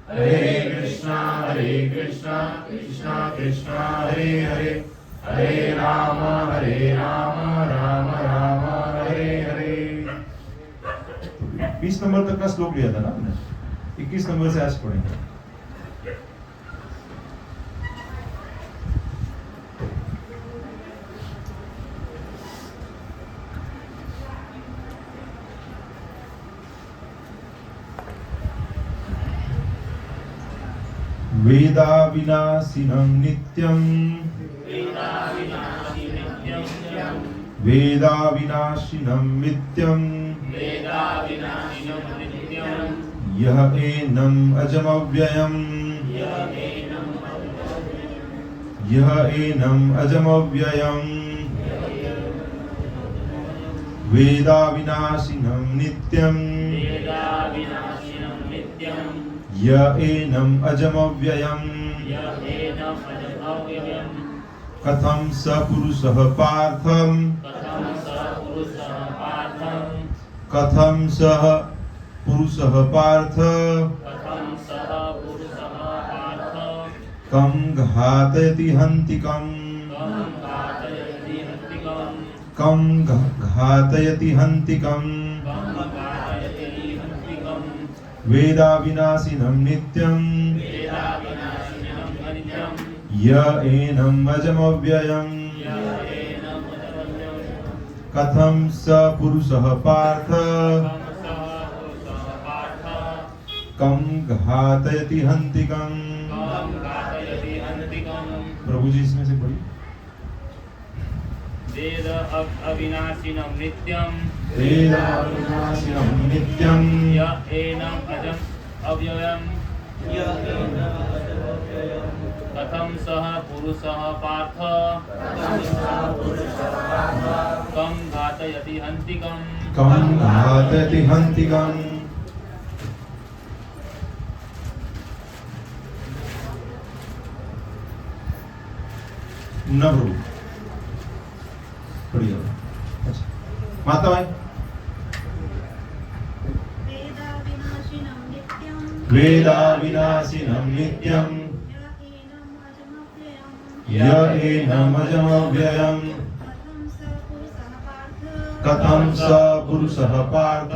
हरे कृष्णा कृष्णा कृष्णा हरे हरे, हरे Ram Ram Ram Hare Hare. 20 number तक का श्लोक लिया था ना हमने, 21 नंबर से आज पढ़ेंगे। वेदा विनाशिनं नित्यं, वेदा विनाशिनं नित्यं, यः एनम् अजमव्ययम्, यः एनम् अजमव्ययम्, वेदा विनाशिनं नित्यं, य एनम् अजमव्ययम्, कथं स पुरुषः पार्थम्, कथं सः पुरुषः पार्थ, कं घातयति हन्तिकम्, कं घातयति हन्तिकम्, वेदा विनाशिनं नित्यं, य एनम् अजमव्ययम्, कथं स पुरुषः पार्थ, कं घातयति हन्तिकम्। प्रभु जी इसमें से पढ़िए। वेद अविनाशिनं नित्यं, वेद अविनाशिनं नित्यं, य एनम् अजम् अव्ययम्, कथं सः पुरुषः पार्थ, कं घातयति हन्तिकम्, कं घातयति हन्तिकम्। न प्रभु पढ़िए। अच्छा माता भाई। वेदा विनाशिनं नित्यं, वेदा विनाशिनं नित्यं, य एनम् अजमव्ययम्, कथं स पुरुषः पार्थ,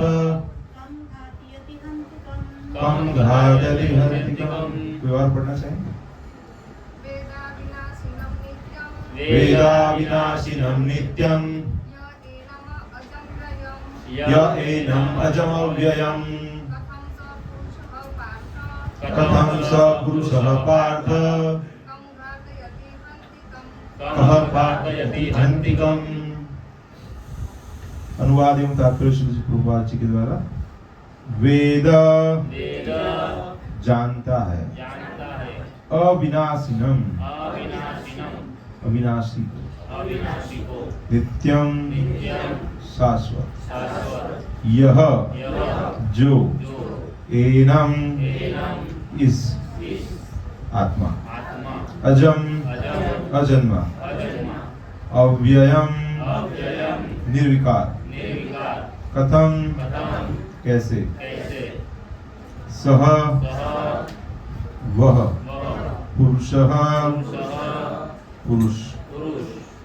कं घातयति हन्तिकम्। कोई और पढ़ना चाहेंगे? वेदा विनाशिनं नित्यं, य एनम् अजमव्ययम्, कथं स पुरुषः पार्थ, कः घातयति हन्तिकम्। अनुवाद एवं तात्पर्य श्री प्रभुपाद जी के द्वारा। वेद जानता है, अविनाशिनम अविनाशी को, नित्यम शाश्वत, यह जो, एनम इस आत्मा, अजम अजन्मा, अव्ययम निर्विकार, कथम कैसे, सह वह, पुरुषः पुरुष,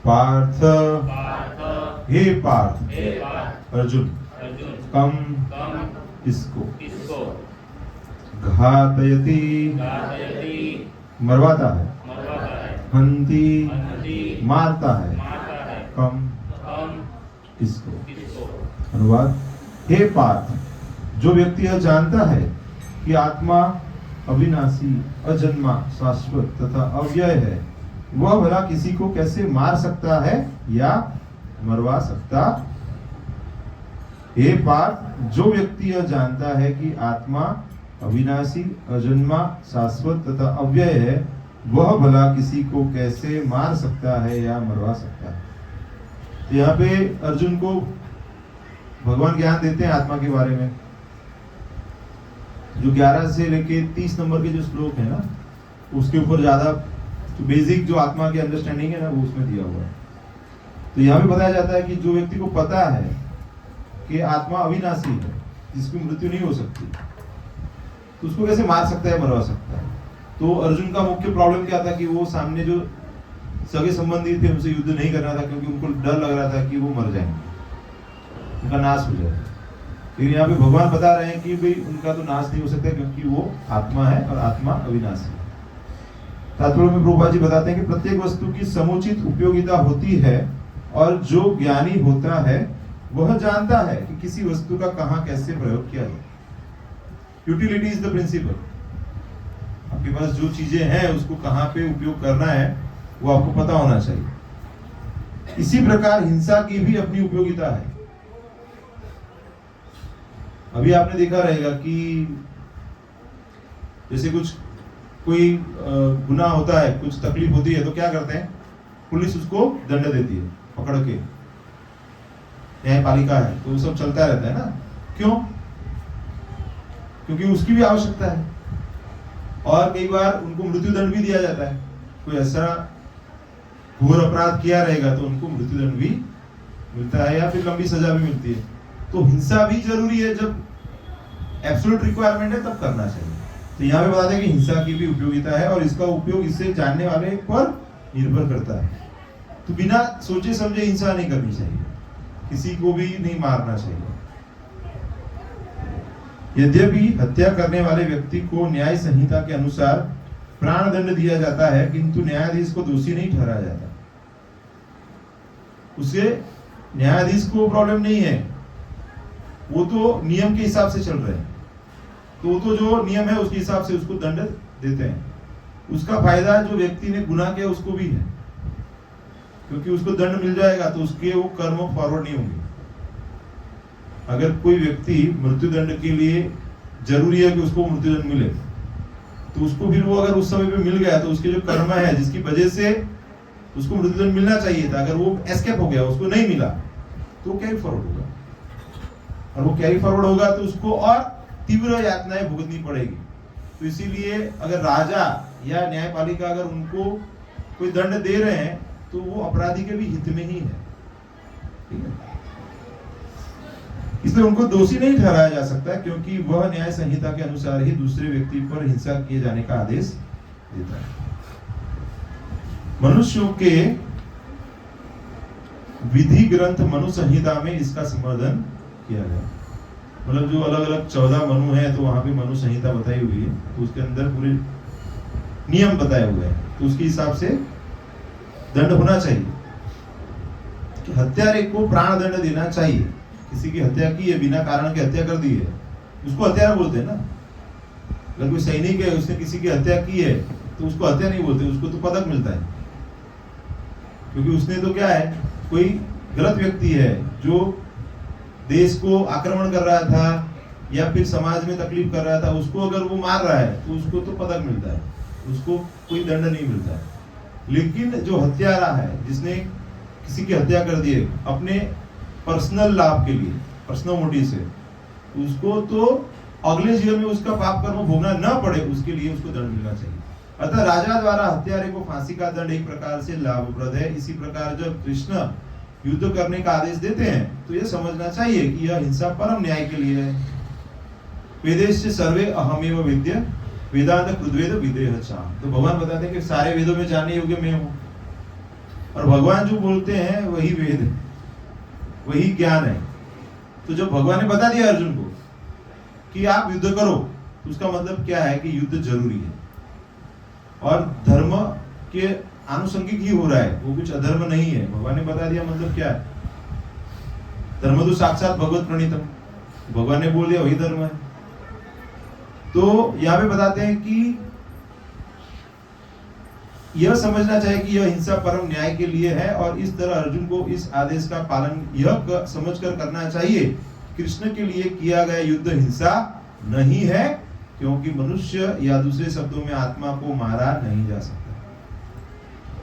पार्थ हे पार्थ अर्जुन, कम इसको, घातयति मरवाता है, हन्ति मारता है, कम इसको। अनुवाद। हे पार्थ, जो व्यक्ति यह जानता है कि आत्मा अविनाशी, अजन्मा, शाश्वत तथा अव्यय है, वह भला किसी को कैसे मार सकता है या मरवा सकता? हे पार्थ, जो व्यक्ति यह जानता है कि आत्मा अविनाशी, अजन्मा, शाश्वत तथा अव्यय है, वह भला किसी को कैसे मार सकता है या मरवा सकता है? तो यहाँ पे अर्जुन को भगवान ज्ञान देते हैं आत्मा के बारे में। जो 11 से लेके 30 नंबर के जो श्लोक है ना, उसके ऊपर ज्यादा तो बेसिक जो आत्मा की अंडरस्टैंडिंग है ना, वो उसमें दिया हुआ है। तो यहाँ पे बताया जाता है कि जो व्यक्ति को पता है कि आत्मा अविनाशी है, जिसकी मृत्यु नहीं हो सकती, तो उसको कैसे मार सकता है, मरवा सकता है। तो अर्जुन का मुख्य प्रॉब्लम क्या था कि वो सामने जो सगे संबंधी थे उनसे युद्ध नहीं करना था, क्योंकि उनको डर लग रहा था कि वो मर जाएंगे, उनका नाश हो जाएगा। लेकिन यहाँ पे भगवान बता रहे हैं कि भाई उनका तो नाश नहीं हो सकता, क्योंकि वो आत्मा है और आत्मा अविनाशी है। तात्पर्य में प्रभुपाद जी बताते हैं कि प्रत्येक वस्तु की समुचित उपयोगिता होती है, और जो ज्ञानी होता है वह जानता है कि किसी वस्तु का कहाँ कैसे प्रयोग किया जाए। Utility is the principle. आपके पास जो चीजें हैं उसको कहाँ पे उपयोग करना है वो आपको पता होना चाहिए। इसी प्रकार हिंसा की भी अपनी उपयोगिता है। अभी आपने देखा रहेगा कि जैसे कोई गुनाह होता है, कुछ तकलीफ होती है, तो क्या करते हैं, पुलिस उसको दंड देती है पकड़ के, न्यायपालिका है, तो वो सब चलता रहता है ना। क्यों? क्योंकि उसकी भी आवश्यकता है। और कई बार उनको मृत्युदंड भी दिया जाता है। कोई ऐसा घोर अपराध किया रहेगा तो उनको मृत्युदंड भी मिलता है, या फिर लंबी सजा भी मिलती है। तो हिंसा भी जरूरी है, जब एब्सोल्यूट रिक्वायरमेंट है तब करना चाहिए। तो यहाँ पे बताते हैं कि हिंसा की भी उपयोगिता है, और इसका उपयोग इसे जानने वाले पर निर्भर करता है। तो बिना सोचे समझे हिंसा नहीं करनी चाहिए, किसी को भी नहीं मारना चाहिए। यद्यपि हत्या करने वाले व्यक्ति को न्याय संहिता के अनुसार प्राण दंड दिया जाता है, किंतु न्यायाधीश को दोषी नहीं ठहराया जाता। उसे न्यायाधीश को प्रॉब्लम नहीं है, वो तो नियम के हिसाब से चल रहे हैं, तो वो तो जो नियम है उसके हिसाब से उसको दंड देते हैं। उसका फायदा जो व्यक्ति ने गुनाह किया उसको भी है, क्योंकि उसको दंड मिल जाएगा तो उसके वो कर्म फॉरवर्ड नहीं होंगे। अगर कोई व्यक्ति मृत्युदंड के लिए जरूरी है कि उसको मृत्युदंड मिले, तो उसको फिर वो अगर उस समय पे मिल गया तो उसके जो कर्म है जिसकी वजह से उसको मृत्युदंड मिलना चाहिए था, अगर वो एस्केप हो गया, उसको नहीं मिला, तो वो कैरी फॉरवर्ड होगा। और वो कैरी फॉरवर्ड होगा तो उसको और तीव्र यातनाएं भुगतनी पड़ेगी। तो इसीलिए अगर राजा या न्यायपालिका अगर उनको कोई दंड दे रहे हैं तो वो अपराधी के भी हित में ही है, ठीक है। इसलिए उनको दोषी नहीं ठहराया जा सकता, क्योंकि वह न्याय संहिता के अनुसार ही दूसरे व्यक्ति पर हिंसा किए जाने का आदेश देता है। मनुष्यों के विधि ग्रंथ मनु संहिता में इसका संवर्धन किया गया। मतलब जो अलग अलग 14 मनु है, तो वहां पे मनु संहिता बताई हुई है, तो उसके अंदर पूरे नियम बताए हुए हैं, तो उसके हिसाब से दंड होना चाहिए कि हत्यारे को प्राण दंड देना चाहिए। किसी की हत्या की है, बिना कारण के हत्या कर दी है, उसको हत्यारा बोलते हैं ना। अगर कोई सैनिक है, उसने किसी की हत्या की है तो उसको हत्या नहीं बोलते, उसको तो पदक मिलता है, क्योंकि उसने तो क्या है, कोई गलत व्यक्ति है जो देश को आक्रमण कर रहा था या फिर समाज में तकलीफ कर रहा था, उसको अगर वो मार रहा है तो उसको तो पदक मिलता है, उसको कोई दंड नहीं मिलता है। लेकिन जो हत्यारा है, जिसने किसी की हत्या कर दी है अपने पर्सनल लाभ के लिए, पर्सनल मोटिव से, उसको तो अगले जीवन में उसका पाप कर्म भोगना न पड़े, उसके लिए उसको दंड मिलना चाहिए। अतः राजा द्वारा हत्यारे को फांसी का दंड एक प्रकार से लाभप्रद है। इसी प्रकार जब कृष्ण युद्ध करने का आदेश देते हैं तो यह समझना चाहिए कि यह हिंसा परम न्याय के लिए है। वेदेश सर्वे अहमेव विद्य वेदांत कृद्वेद विदेह चाम। तो भगवान बताते हैं कि सारे वेदों में जानने योग्य मैं हूं, और भगवान जो बोलते हैं वही वेद है, वही ज्ञान है। तो जब भगवान ने बता दिया अर्जुन को कि आप युद्ध करो, तो उसका मतलब क्या है कि युद्ध जरूरी है, और धर्म के आनुषंगिक ही हो रहा है, वो कुछ अधर्म नहीं है। भगवान ने बता दिया, मतलब क्या है, धर्म तो साक्षात भगवत प्रणीतम, भगवान ने बोल दिया वही धर्म है। तो यहाँ पे बताते हैं कि यह समझना चाहिए कि यह हिंसा परम न्याय के लिए है, और इस तरह अर्जुन को इस आदेश का पालन यह समझकर करना चाहिए, कृष्ण के लिए किया गया युद्ध हिंसा नहीं है, क्योंकि मनुष्य या दूसरे शब्दों में आत्मा को मारा नहीं जा सकता।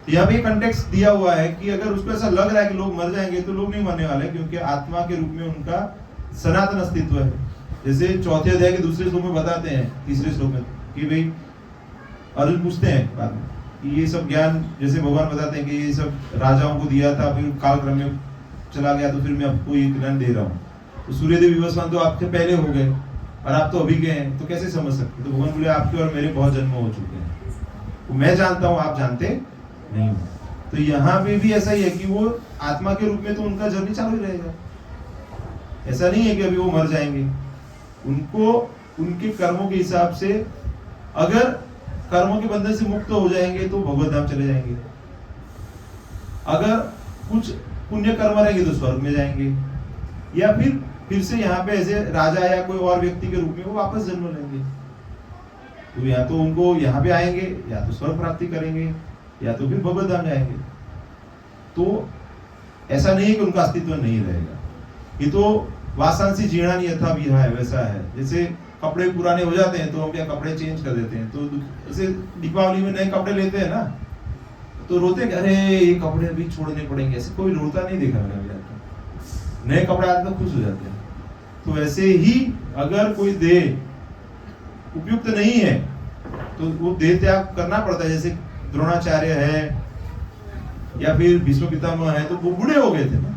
तो यहाँ पे कंटेक्स्ट दिया हुआ है कि अगर उसको ऐसा लग रहा है कि लोग मर जाएंगे, तो लोग नहीं मरने वाले, क्योंकि आत्मा के रूप में उनका सनातन अस्तित्व है। जैसे चौथे अध्याय के दूसरे श्लोक में बताते हैं, तीसरे श्लोक में, कि भाई अर्जुन पूछते हैं बाद में कि ये सब ज्ञान, जैसे भगवान बताते हैं कि ये सब राजाओं को दिया था, फिर कालक्रम में चला गया, तो फिर मैं आपको ये ज्ञान दे रहा हूँ। तो सूर्यदेव विवस्वान तो आपसे पहले हो गए, और आप तो अभी गए हैं, तो कैसे समझ सकते? तो भगवान बोले आपके और मेरे बहुत जन्म हो चुके हैं, तो मैं जानता हूँ, आप जानते नहीं हो। तो यहाँ पे भी ऐसा ही है कि वो आत्मा के रूप में तो उनका जर्नी चालू ही रहेगा। ऐसा नहीं है कि अभी वो मर जाएंगे। उनको उनके कर्मों के हिसाब से, अगर कर्मों के बंधन से मुक्त हो जाएंगे तो भगवत धाम चले जाएंगे, अगर कुछ पुण्य कर्म रहेंगे तो स्वर्ग में जाएंगे, या फिर से यहाँ पे ऐसे राजा या कोई और व्यक्ति के रूप में वो वापस जन्म लेंगे। तो या तो उनको यहाँ पे आएंगे, या तो स्वर्ग प्राप्ति करेंगे, या तो फिर भगवत धाम जाएंगे। तो ऐसा नहीं है कि उनका अस्तित्व नहीं रहेगा। ये तो वासंसी जीर्णानि यथा विहाय वैसा है। जैसे कपड़े पुराने हो जाते हैं तो हम क्या कपड़े चेंज कर देते हैं। तो जैसे दीपावली में नए कपड़े लेते हैं ना, तो रोते हैं अरे ये कपड़े अभी छोड़ने पड़ेंगे। ऐसे कोई रोता नहीं देखा मैंने अभी तक। नए कपड़े आते तो खुश हो जाते हैं। तो वैसे ही अगर कोई देह उपयुक्त नहीं है तो वो देह त्याग करना पड़ता है। जैसे द्रोणाचार्य है या फिर भीष्म पितामह है, तो वो बूढ़े हो गए थे ना,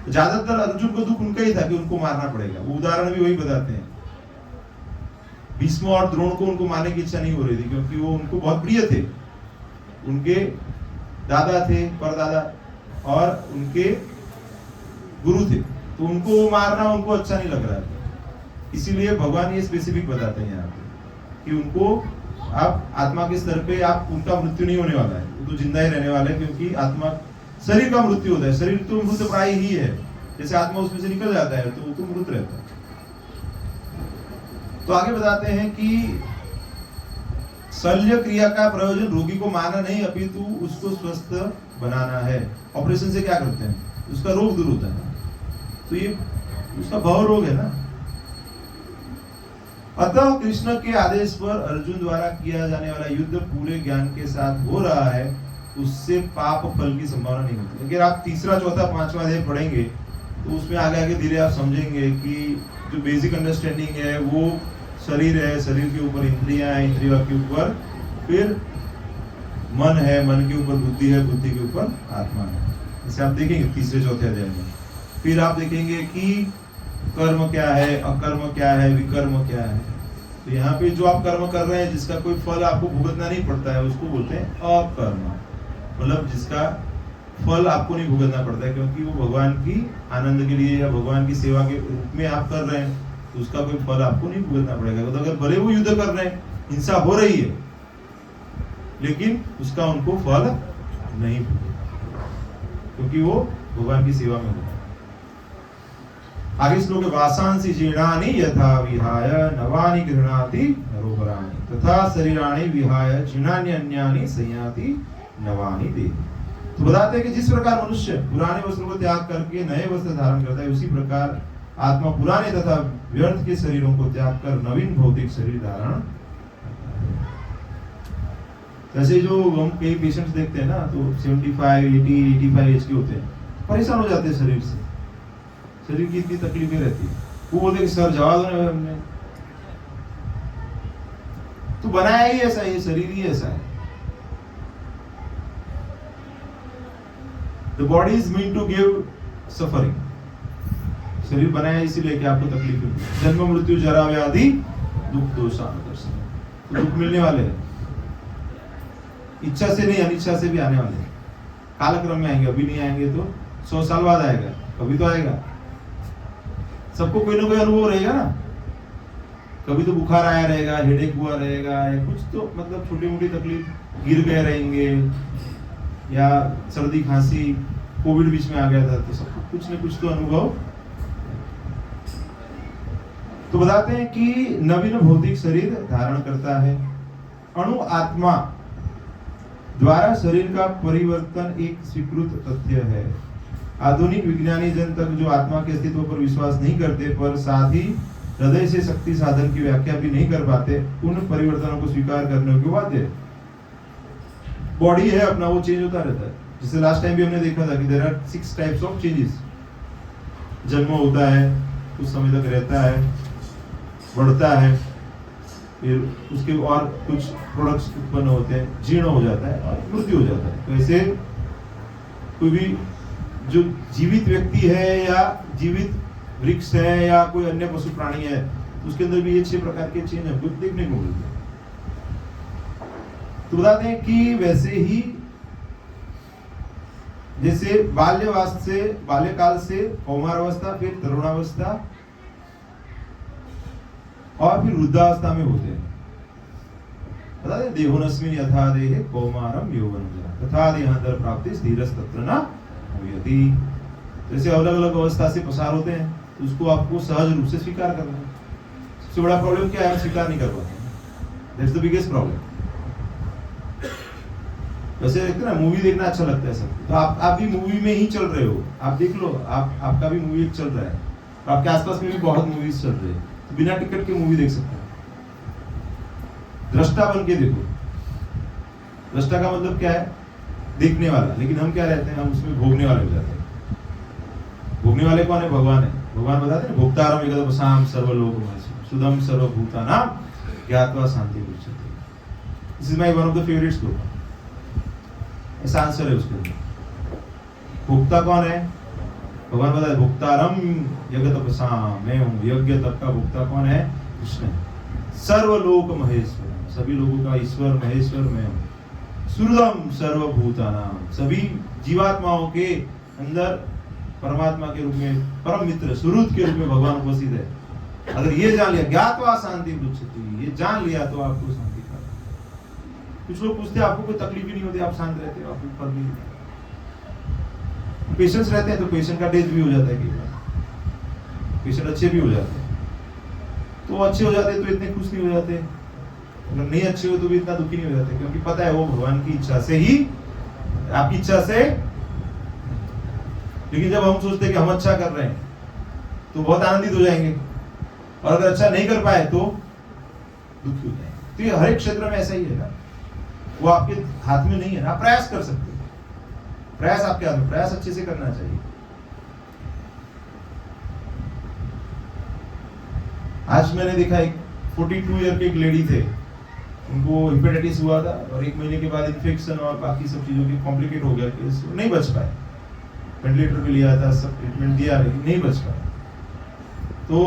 ज्यादातर अर्जुन को दुख उनका ही था कि उनको मारना पड़ेगा। वो उदाहरण भी वही बताते हैं। भीष्म और द्रोण को उनको मारने की इच्छा नहीं हो रही थी, क्योंकि वो उनको बहुत प्रिय थे। उनके दादा थे, परदादा, और उनके गुरु थे, तो उनको वो मारना उनको अच्छा नहीं लग रहा था। इसीलिए भगवान ये स्पेसिफिक बताते हैं यहाँ पे कि उनको आप आत्मा के स्तर पे आप उनका मृत्यु नहीं होने वाला है, वो तो जिंदा ही रहने वाले हैं। क्योंकि आत्मा शरीर का मृत्यु होता है, शरीर तो मृत प्राय ही है। जैसे आत्मा उसमें से निकल जाता है तो वो तो मृत रहता है। तो आगे बताते हैं कि शल्य क्रिया का प्रयोजन रोगी को मारना नहीं, अपितु उसको स्वस्थ बनाना है। ऑपरेशन से क्या करते हैं? उसका रोग दूर होता है। तो ये उसका भव रोग है ना। अतः कृष्ण के आदेश पर अर्जुन द्वारा किया जाने वाला युद्ध पूरे ज्ञान के साथ हो रहा है, उससे पाप फल की संभावना नहीं होती। अगर आप तीसरा, चौथा, पांचवा अध्याय पढ़ेंगे तो उसमें आगे आगे धीरे आप समझेंगे कि जो बेसिक अंडरस्टैंडिंग है वो शरीर है, शरीर के ऊपर इंद्रियां हैं, इंद्रियों के ऊपर फिर मन है, मन के ऊपर बुद्धि है, बुद्धि के ऊपर आत्मा है। इसे आप देखेंगे तीसरे चौथे अध्याय में। फिर आप देखेंगे कि कर्म क्या है, अकर्म क्या है, विकर्म क्या है। तो यहाँ पे जो आप कर्म कर रहे हैं जिसका कोई फल आपको भुगतना नहीं पड़ता है उसको बोलते हैं अकर्म। मतलब जिसका फल आपको नहीं भुगतना पड़ता है, क्योंकि वो भगवान की आनंद के लिए या भगवान की सेवा के रूप में आप कर रहे हैं, तो उसका कोई फल आपको नहीं भुगतना पड़ेगा। तो अगर भले वो युद्ध कर रहे हैं, हिंसा हो रही है, लेकिन उसका उनको फल नहीं, क्योंकि वो भगवान की सेवा में होता है। आगे श्लोक है वासांसि जीर्णानि यथा विहाय नवानि गृह्णाति नरोपराणि तथा शरीराणि विहाय जीर्णानि अन्यानि संयाति नवानि देहि। तो बताते हैं कि जिस प्रकार मनुष्य पुराने वस्त्रों को त्याग करके नए वस्त्र धारण करता है, उसी प्रकार आत्मा पुराने तथा व्यर्थ के शरीरों को त्याग कर नवीन भौतिक शरीर धारण। जैसे जो हम कई पेशेंट्स देखते हैं ना, तो 75, 80, 85 एज के होते हैं, परेशान हो जाते हैं शरीर से, शरीर की इतनी तकलीफें रहती है। वो बोलते हैं कि सर जवाब दो हमने तो बनाया ही ऐसा, ये शरीर ही ऐसा है। The body is meant to give suffering. शरीर बनाया इसीलिए कि आपको तकलीफ है। जन्म मृत्यु जरा व्याधि दुख दोषानुदर्शन, तो दुख मिलने वाले हैं, इच्छा से नहीं अनिच्छा से भी आने वाले हैं। कालक्रम में आएंगे, अभी नहीं आएंगे तो 100 साल बाद आएगा, कभी तो आएगा। सबको कोई ना कोई अनुभव रहेगा ना। कभी तो बुखार आया रहेगा, हेडेक हुआ रहेगा, या कुछ तो मतलब छोटी मोटी तकलीफ, गिर गए रहेंगे, या सर्दी खांसी, कोविड बीच में आ गया था, तो सबको कुछ न कुछ तो अनुभव। तो बताते हैं कि नवीन भौतिक शरीर धारण करता है। अणु आत्मा द्वारा शरीर का परिवर्तन एक स्वीकृत तथ्य है। आधुनिक विज्ञानी जन तक जो आत्मा के अस्तित्व पर विश्वास नहीं करते, पर साथ ही हृदय से शक्ति साधन की व्याख्या भी नहीं कर पाते, उन परिवर्तनों को स्वीकार करने के बाद बॉडी है अपना, वो चेंज होता रहता है। जैसे लास्ट टाइम भी हमने देखा था कि there are 6 types of changes. जन्म होता है, कुछ समय तक रहता है, बढ़ता है, फिर उसके और कुछ प्रोडक्ट्स उत्पन्न होते हैं, जीर्ण हो जाता है और मृत्यु हो जाता है। तो ऐसे कोई भी जो जीवित व्यक्ति है या जीवित वृक्ष है या कोई अन्य पशु प्राणी है, उसके अंदर भी ये 6 प्रकार के चेंज हमको देखने को मिलते हैं। तो बताते हैं कि वैसे ही जैसे बाल्यकाल से कौमारावस्था, फिर तरुणावस्था और फिर वृद्धावस्था में होते हैं। बताते हैं देहोनस्मिन् यथा देहे कौमारम यौवनम तथा देहांतर प्राप्ति स्थिरस्तत्र न मुह्यति। जैसे अलग अलग अवस्था से पसार होते हैं तो उसको आपको सहज रूप से स्वीकार करना है। सबसे बड़ा प्रॉब्लम क्या है, हम स्वीकार नहीं कर पाते। That's the biggest problem. वैसे देखते ना, मूवी देखना अच्छा लगता है सब, तो आप भी मूवी में ही चल रहे हो। आप देख लो, आपका भी मूवी चल रहा है, आपके आसपास में भी बहुत मूवीज चल रही है, तो बिना टिकट के मूवी देख सकते हैं। दृष्टा बन के देखो। दृष्टा का मतलब क्या है, देखने वाला। लेकिन हम क्या रहते हैं, हम उसमें भोगने वाले हो जाते हैं। भोगने वाले कौन है, भगवान है। भगवान बताते हैं भोक्तारम एकदम सर्वलोकमय सुदम सर्वभूतानां ज्ञात्वा शांति उच्यते। This is my one of the favourite श्लोक। ऐसा आंसर है उसके अंदर। भोक्ता कौन है, भगवान बताए भोक्तारम यज्ञ तपसाम, मैं हूँ यज्ञ तप का भोक्ता। कौन है, कृष्ण। सर्वलोक महेश्वर, सभी लोगों का ईश्वर महेश्वर मैं हूँ। सुहृदम सर्वभूतानां, सभी जीवात्माओं के अंदर परमात्मा के रूप में परम मित्र सुहृद के रूप में भगवान उपस्थित है। अगर ये जान लिया, ज्ञात्वा शांति उच्यते, ये जान लिया तो आपको शांति का। कुछ लोग पूछते हैं आपको कोई तकलीफ ही नहीं होती, आप शांत रहते हो, आपको फर्क नहीं होता। पेशेंट्स रहते हैं तो पेशेंट का डेथ भी हो जाता है कई बार। पेशेंट अच्छे भी हो जाते हैं, तो अच्छे हो जाते हैं तो इतने खुश नहीं हो जाते, अगर नहीं अच्छे हो तो भी इतना दुखी नहीं हो जाते, क्योंकि पता है वो भगवान की इच्छा से ही, आपकी इच्छा से। लेकिन जब हम सोचते हैं कि हम अच्छा कर रहे हैं तो बहुत आनंदित हो जाएंगे, और अगर अच्छा नहीं कर पाए तो दुखी हो जाएंगे। तो ये हर एक क्षेत्र में ऐसा ही है ना, वो आपके हाथ में नहीं है ना। आप प्रयास कर सकते हो, प्रयास आपके हाथ में, प्रयास अच्छे से करना चाहिए। आज मैंने देखा एक 42 ईयर के एक लेडी थे, उनको हेपेटाइटिस हुआ था और 1 महीने के बाद इन्फेक्शन और बाकी सब चीजों की कॉम्प्लिकेट हो गया केस, नहीं बच पाए। वेंटिलेटर पे लिया था, सब ट्रीटमेंट दिया, लेकिन नहीं बच पाए। तो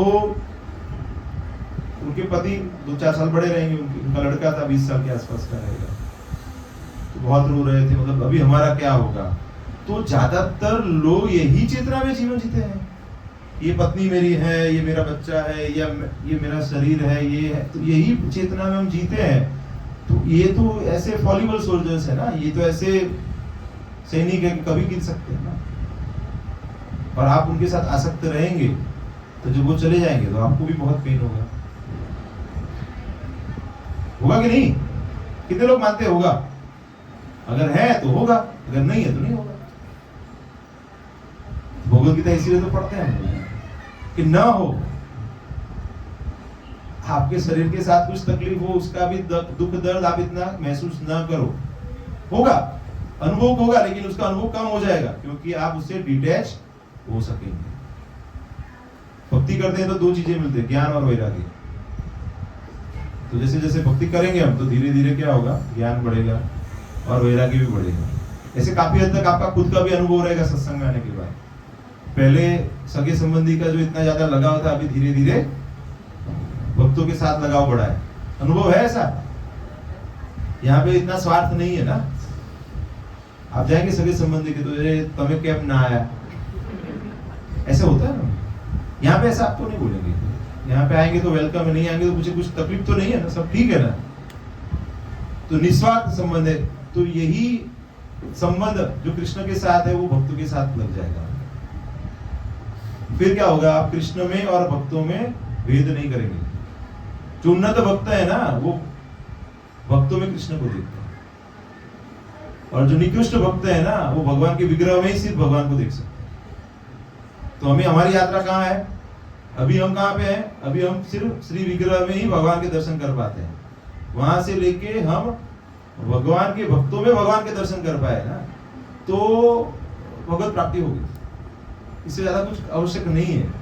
उनके पति 2-4 साल बड़े रहेंगे, उनका लड़का था 20 साल के आसपास का रहेगा, तो बहुत रो रहे थे, मतलब अभी हमारा क्या होगा। तो ज्यादातर लोग यही चेतना में जीवन जीते हैं, ये पत्नी मेरी है, ये मेरा बच्चा है, या ये मेरा शरीर है, ये है, तो यही चेतना में हम जीते हैं। तो ये तो ऐसे फॉलीबल सोल्जर्स है ना, ये तो ऐसे सैनिक है, कभी गिर सकते हैं ना। और आप उनके साथ आसक्त रहेंगे तो जब वो चले जाएंगे तो आपको भी बहुत पेन होगा। होगा कि नहीं, कितने लोग मानते होगा? अगर है तो होगा, अगर नहीं है तो नहीं होगा। भगवद गीता इसीलिए तो पढ़ते हैं हम कि न हो, आपके शरीर के साथ कुछ तकलीफ हो, उसका भी दुख दर्द आप इतना महसूस न करो। होगा, अनुभव होगा, लेकिन उसका अनुभव कम हो जाएगा, क्योंकि आप उससे डिटैच हो सकेंगे। भक्ति करते हैं तो 2 चीजें मिलती है, ज्ञान और वैराग्य। तो जैसे जैसे भक्ति करेंगे हम, तो धीरे धीरे क्या होगा, ज्ञान बढ़ेगा और वैराग्य भी बढ़ेगा। ऐसे काफी हद तक आपका खुद का भी अनुभव रहेगा सत्संग में आने के बाद। पहले सगे संबंधी का जो इतना ज्यादा लगाव था, अभी धीरे धीरे भक्तों के साथ लगाव बढ़ा है। अनुभव है ऐसा, यहाँ पे इतना स्वार्थ नहीं है ना। आप जाएंगे सगे संबंधी के, तो तमें कैब ना आया, ऐसा होता है ना। यहाँ पे ऐसा आपको नहीं बोलेंगे, यहाँ पे आएंगे तो वेलकम है, नहीं आएंगे तो मुझे कुछ तकलीफ तो नहीं है ना, सब ठीक है ना। तो निस्वार्थ संबंध है। तो यही संबंध जो कृष्ण के साथ है वो भक्तों के साथ लग जाएगा। फिर क्या होगा, आप कृष्ण में और भक्तों में भेद नहीं करेंगे। जो उन्नत भक्त है ना, वो भक्तों में कृष्ण को देखते हैं, और जो निकृष्ट भक्त है ना, वो भगवान के विग्रह में ही सिर्फ भगवान को देख सकते हैं। तो हमें, हमारी यात्रा कहाँ है, अभी हम कहाँ पे हैं? अभी हम सिर्फ श्री विग्रह में ही भगवान के दर्शन कर पाते हैं। वहां से लेके हम भगवान के भक्तों में भगवान के दर्शन कर पाए ना, तो भगवत प्राप्ति होगी। इससे ज्यादा कुछ आवश्यक नहीं है।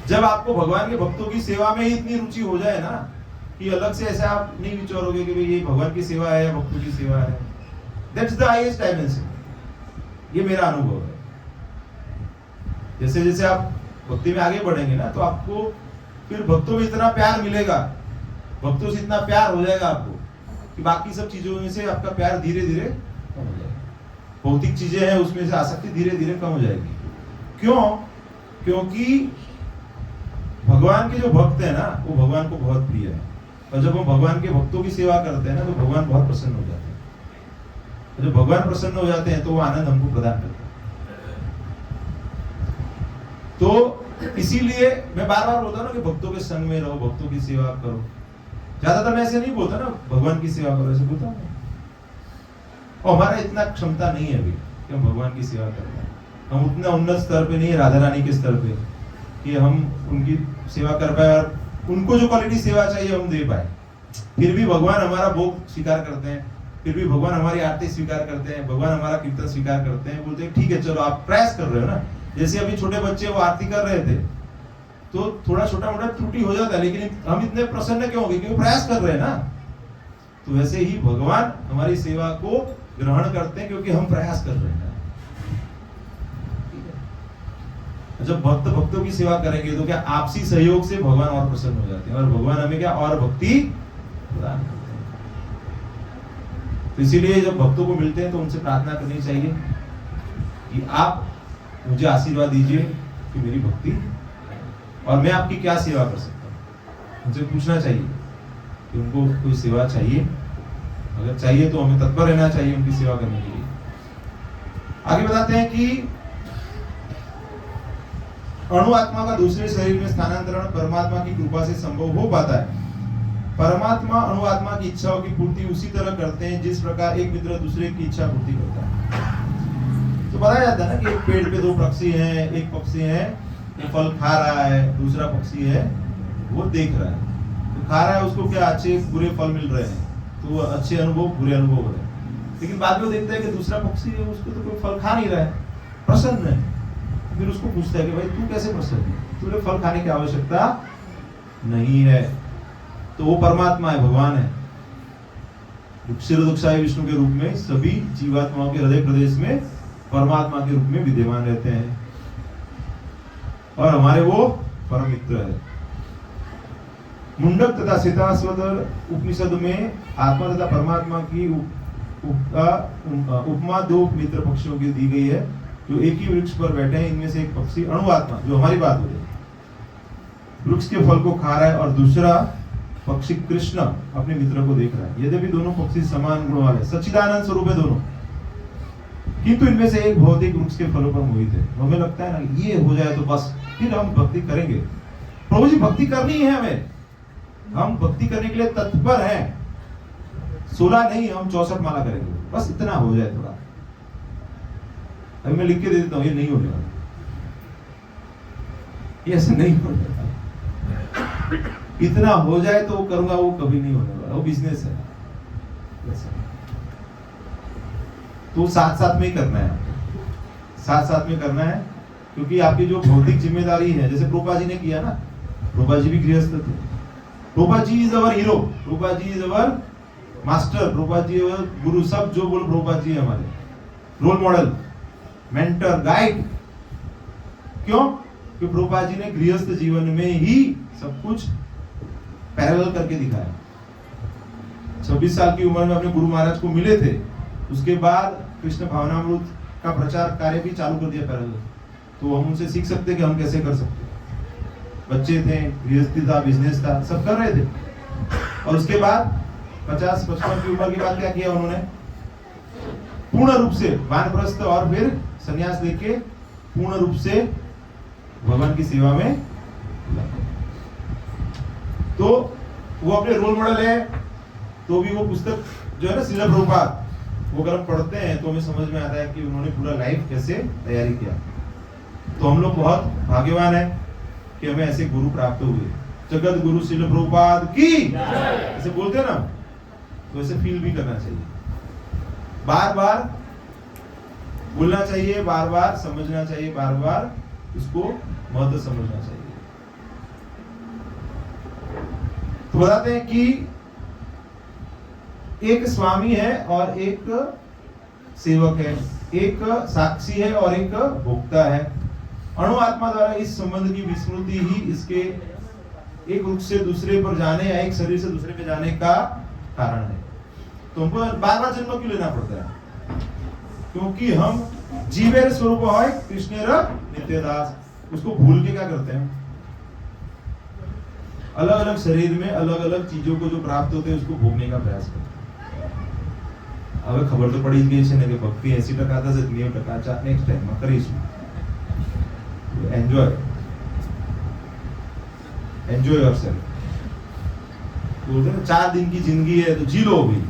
जब आपको भगवान के भक्तों की सेवा में ही इतनी रुचि हो जाए ना, कि अलग से ऐसे आप नहीं विचारोगे कि भाई ये भगवान की सेवा है या भक्तों की सेवा है, दैट्स द हाईएस्ट डायमेंशन। ये मेरा अनुभव है। जैसे जैसे आप भक्ति में आगे बढ़ेंगे ना, तो आपको फिर भक्तों में इतना प्यार मिलेगा, भक्तों से इतना प्यार हो जाएगा आपको कि बाकी सब चीजों में से आपका प्यार धीरे धीरे कम हो जाएगा। भौतिक चीजें हैं उसमें से आसक्ति धीरे धीरे कम हो जाएगी। क्यों? क्योंकि भगवान के जो भक्त है ना, वो भगवान को बहुत प्रिय है, और जब हम भगवान के भक्तों की सेवा करते हैं ना, तो भगवान बहुत प्रसन्न हो जाते हैं। और जब भगवान प्रसन्न हो जाते हैं तो वो आनंद हमको प्रदान करते हैं। तो इसीलिए मैं बार बार बोलता हूँ ना कि भक्तों के संग में रहो, भक्तों की सेवा करो। ज्यादातर मैं ऐसे नहीं बोलता ना भगवान की सेवा करो, ऐसे बोलता हूँ। और हमारा इतना क्षमता नहीं है अभी कि हम भगवान की सेवा करते हैं। हम उतना उन्नत स्तर पे नहीं है राधा रानी के स्तर पे कि हम उनकी सेवा कर पाए और उनको जो क्वालिटी सेवा चाहिए हम दे पाए। फिर भी भगवान हमारा भोग स्वीकार करते हैं, फिर भी भगवान हमारी आरती स्वीकार करते हैं, भगवान हमारा कीर्तन स्वीकार करते हैं। बोलते हैं ठीक है चलो आप प्रयास कर रहे हो ना, जैसे अभी छोटे बच्चे वो आरती कर रहे थे तो थोड़ा छोटा मोटा त्रुटि हो जाता है, लेकिन हम इतने प्रसन्न क्यों हो गए? क्योंकि प्रयास कर रहे हैं ना। तो वैसे ही भगवान हमारी सेवा को ग्रहण करते हैं क्योंकि हम प्रयास कर रहे हैं। जब भक्त भक्तों की सेवा करेंगे तो क्या आपसी सहयोग से भगवान और प्रसन्न हो जाते हैं, और भगवान हमें क्या और भक्ति प्रदान करते हैं। तो इसीलिए जब भक्तों को मिलते हैं तो उनसे प्रार्थना करनी चाहिए कि आप मुझे आशीर्वाद दीजिए कि मेरी भक्ति और मैं आपकी क्या सेवा कर सकता हूँ। उनसे पूछना चाहिए कि उनको कोई सेवा चाहिए, अगर चाहिए तो हमें तत्पर रहना चाहिए उनकी सेवा करने के लिए। आगे बताते हैं कि अणु आत्मा का दूसरे शरीर में स्थानांतरण परमात्मा की कृपा से संभव हो पाता है। परमात्मा अणु आत्मा की इच्छाओं की पूर्ति उसी तरह करते हैं जिस प्रकार एक मित्र दूसरे की इच्छा पूर्ति करता है। तो बताया जाता है ना कि एक पेड़ पे दो पक्षी हैं, एक पक्षी है वो फल खा रहा है, दूसरा पक्षी है वो देख रहा है। तो खा रहा है उसको क्या अच्छे बुरे फल मिल रहे हैं, तो वो अच्छे अनुभव बुरे अनुभव हो रहे हैं। लेकिन बाद में देखता है कि दूसरा पक्षी है उसको तो कोई फल खा नहीं रहा है, प्रसन्न है। फिर उसको पूछता है कि भाई तू कैसे प्रसन्न है, तुझे फल खाने की आवश्यकता नहीं है। तो वो परमात्मा है, भगवान है, दुक्षाय विष्णु के रूप में सभी जीवात्माओं के हृदय प्रदेश में परमात्मा के रूप में विद्यमान रहते हैं, और हमारे वो परम मित्र है। मुंडक तथा श्वेताश्वतर उपनिषद में आत्मा तथा परमात्मा की उपमा दो मित्र पक्षियों की दी गई है जो एक ही वृक्ष पर बैठे हैं। इनमें से एक पक्षी अणु आत्मा, जो हमारी बात हो रही है, वृक्ष के फल को खा रहा है, और दूसरा पक्षी कृष्ण अपने मित्र को देख रहा है। यद्यपि दोनों पक्षी समान गुण वाले सच्चिदानंद स्वरूप है दोनों, किंतु इनमें से एक भौतिक वृक्ष के फलों पर मोहित है। हमें लगता है ना ये हो जाए तो बस फिर हम भक्ति करेंगे। प्रभु जी भक्ति करनी है हमें, हम भक्ति करने के लिए तत्पर हैं। 16 नहीं, हम 64 माला करेंगे, बस इतना हो जाए थोड़ा। अभी मैं लिख के दे देता हूँ, ये नहीं होने वाला, ये ऐसे नहीं होने वाला। इतना हो जाए तो करूंगा, वो कभी नहीं होने वाला, वो बिजनेस है। तो साथ साथ में ही करना है, साथ साथ में करना है, क्योंकि आपकी जो भौतिक जिम्मेदारी है, जैसे प्रभुपाद जी ने किया ना, प्रभुपाद जी भी गृहस्थ थे। Prabhupada ji is our hero, Prabhupada ji is our master, Prabhupada ji our guru, सब जो बोल प्रभुपाद जी हमारे रोल मॉडल, मेंटर, गाइड। क्यों? क्योंकि प्रभुपाद जी ने गृहस्थ जीवन में ही सब कुछ पैरेलल करके दिखाया। 26 साल की उम्र में अपने गुरु महाराज को मिले थे, उसके बाद कृष्ण भावनामृत का प्रचार कार्य भी चालू कर दिया पैरेलल। तो हम उनसे सीख सकते कि हम कैसे कर सकते। बच्चे थे, गृहस्थी था, बिजनेस था, सब कर रहे थे, और उसके बाद 50-55 की उम्र के बाद क्या किया उन्होंने? पूर्ण रूप से वानप्रस्थ और फिर संन्यास लेके पूर्ण रूप से भगवान की सेवा में। तो वो अपने रोल मॉडल है। तो भी वो पुस्तक जो है ना श्रील प्रभुपाद, वो अगर हम पढ़ते हैं तो हमें समझ में आता है कि उन्होंने पूरा लाइफ कैसे तैयारी किया। तो हम लोग बहुत भाग्यवान हैं कि हमें ऐसे गुरु प्राप्त हुए। जगत गुरु श्रील प्रभुपाद की ऐसे बोलते हैं ना, तो ऐसे फील भी करना चाहिए, बार बार बोलना चाहिए, बार बार समझना चाहिए, बार बार उसको महत्व समझना चाहिए। तो बताते हैं कि एक स्वामी है और एक सेवक है, एक साक्षी है और एक भोक्ता है। अणु आत्मा द्वारा इस संबंध की विस्मृति ही इसके एक रूप से दूसरे पर जाने या एक शरीर से दूसरे पे जाने का कारण है। तो हमको बार बार जन्म क्यों लेना पड़ता है? क्योंकि हम जीवेर स्वरूप है कृष्णेर नित्यदास, उसको भूल के क्या करते हैं? अलग अलग शरीर में अलग अलग चीजों को जो प्राप्त होते हैं उसको भोगने का प्रयास करते हैं। હવે ખબર તો પડી જ ગઈ છે ને કે ભક્તિ 80% જ 90% નેક્સ્ટ ટાઈમમાં કરીશું। Enjoy yourself. बोलते हैं 4 दिन की जिंदगी है तो जी लो अभी,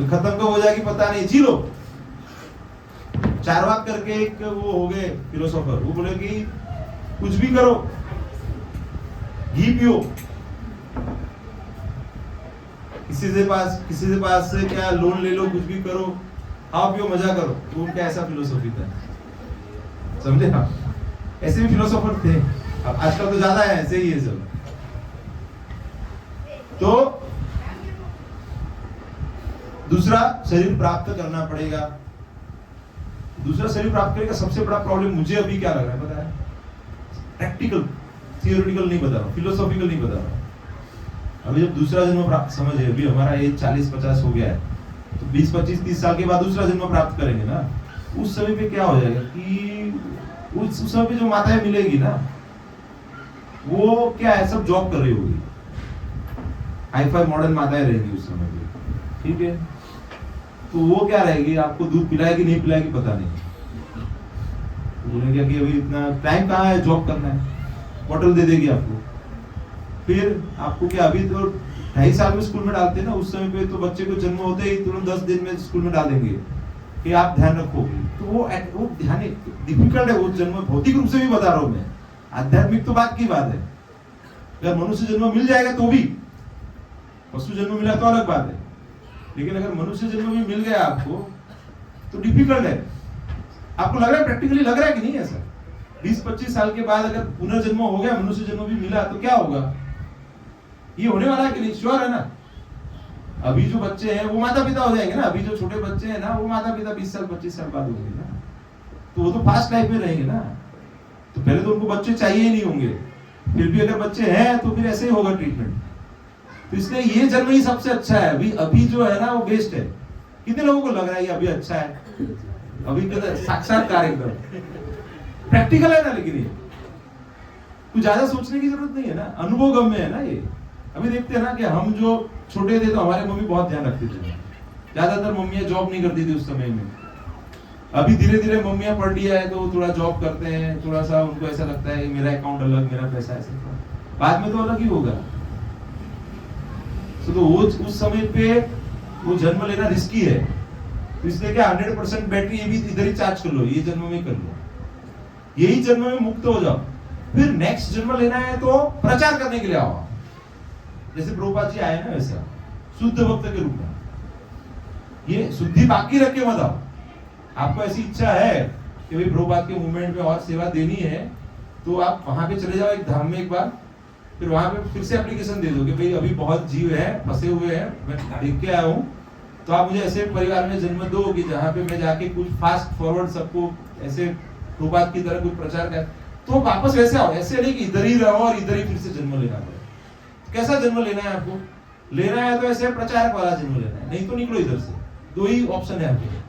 खत्म कब हो जाएगी पता नहीं, जी लो। चारवाक करके एक वो हो गए फिलोसोफर, वो बोले कि कुछ भी करो, घी पियो, किसी से पास से क्या लोन ले लो, कुछ भी करो, खाओ पियो मजा करो। तो उनका ऐसा फिलोसॉफी था, समझे आप? ऐसे भी फिलोसोफर थे, अब आजकल तो ज्यादा है ऐसे ही है सब। तो दूसरा शरीर प्राप्त करना पड़ेगा। दूसरा शरीर प्राप्त करने का सबसे बड़ा प्रॉब्लम मुझे अभी क्या लग रहा है पता है? प्रैक्टिकल, थियोरेटिकल नहीं बता रहा, फिलोसॉफिकल नहीं बता रहा। अभी जब दूसरा जन्म प्राप्त, समझिए अभी हमारा एज 40-50 हो गया है, तो 20-25-30 साल के बाद दूसरा जन्म प्राप्त करेंगे ना, उस समय पे क्या हो जाएगा कि उस समय पे जो माताएं मिलेगी ना, वो क्या है, सब जॉब कर रही होगी, हाई-फाई मॉडर्न माताएं रहेंगी उस समय पे, ठीक है? तो वो क्या रहेगी, आपको दूध पिलाएगी नहीं पिलाएगी पता नहीं, बोलेंगे कि अभी इतना टाइम कहाँ है, जॉब करना है, बॉटल दे देगी आपको। फिर आपको क्या, अभी तो 2.5 साल में स्कूल में डालते हैं ना, उस समय पे तो बच्चे को जन्म होते ही तुरंत 10 दिन में स्कूल में डाल देंगे कि आप ध्यान रखो। तो वो ध्यान डिफिकल्ट है, वो जन्म भौतिक रूप से भी बता रहा हूं मैं, आध्यात्मिक तो बात की बात है। अगर मनुष्य जन्म मिल जाएगा तो भी, पशु जन्म मिला तो अलग बात है, लेकिन अगर मनुष्य जन्म भी मिल गया आपको तो डिफिकल्ट है। आपको लग रहा है, प्रैक्टिकली लग रहा है कि नहीं ऐसा? 20-25 साल के बाद अगर पुनर्जन्म हो गया, मनुष्य जन्म भी मिला तो क्या होगा? ये होने वाला है कि नहीं? श्योर है ना? अभी जो बच्चे हैं वो माता पिता हो जाएंगे ना, अभी जो छोटे बच्चे हैं ना वो माता पिता 20 साल 25 साल बाद होंगे ना, तो वो तो फास्ट लाइफ में रहेंगे ना। तो पहले तो उनको बच्चे चाहिए ही नहीं होंगे, फिर भी अगर बच्चे हैं तो फिर ऐसे ही होगा ट्रीटमेंट। तो इसलिए ये जन्म ही सबसे अच्छा है। अभी जो है ना वो बेस्ट है। कितने लोगों को लग रहा है ये अभी अच्छा है? अभी साक्षात्कार एकदम प्रैक्टिकल है ना, लेकिन ये कुछ ज्यादा सोचने की जरूरत नहीं है ना, अनुभव गम्य है ना ये। अभी देखते हैं ना कि हम जो छोटे थे तो हमारे मम्मी बहुत ध्यान रखते थे, ज्यादातर मम्मियां जॉब नहीं करती थी उस समय में। अभी धीरे धीरे मम्मियां पढ़ लिया है तो थोड़ा जॉब करते हैं, थोड़ा सा उनको ऐसा लगता है मेरा अकाउंट अलग, मेरा पैसा ऐसा, बाद में तो अलग ही होगा। तो वो उस समय पे वो जन्म लेना रिस्की है, तो इसलिए क्या 100% बैटरी ये भी इधर ही चार्ज कर लो, ये जन्म में कर लो, यही जन्म में मुक्त हो जाओ। फिर नेक्स्ट जन्म लेना है तो प्रचार करने के लिए आओ, जैसे प्रभुपाद जी आए ना वैसा शुद्ध भक्त के रूप में। ये शुद्धि बाकी रख के मत आओ। आपको ऐसी इच्छा है कि भाई प्रभुपाद के मूवमेंट में और सेवा देनी है तो आप वहां पे चले जाओ एक धाम में एक बार, फिर वहां पे फिर से एप्लीकेशन दे दो कि भाई अभी बहुत जीव है फंसे हुए हैं, मैं देख के आया हूँ, तो आप मुझे ऐसे परिवार में जन्म दो कि जहाँ पे मैं जाके कुछ फास्ट फॉरवर्ड सबको ऐसे प्रभुपाद की तरह कुछ प्रचार कर, तो वापस वैसे आओ। ऐसे नहीं कि इधर ही रहो और इधर ही फिर से जन्म लेना पड़े। कैसा जन्म लेना है आपको? लेना है तो ऐसे प्रचारक वाला जन्म लेना है, नहीं तो निकलो इधर से। दो ही ऑप्शन है आपके,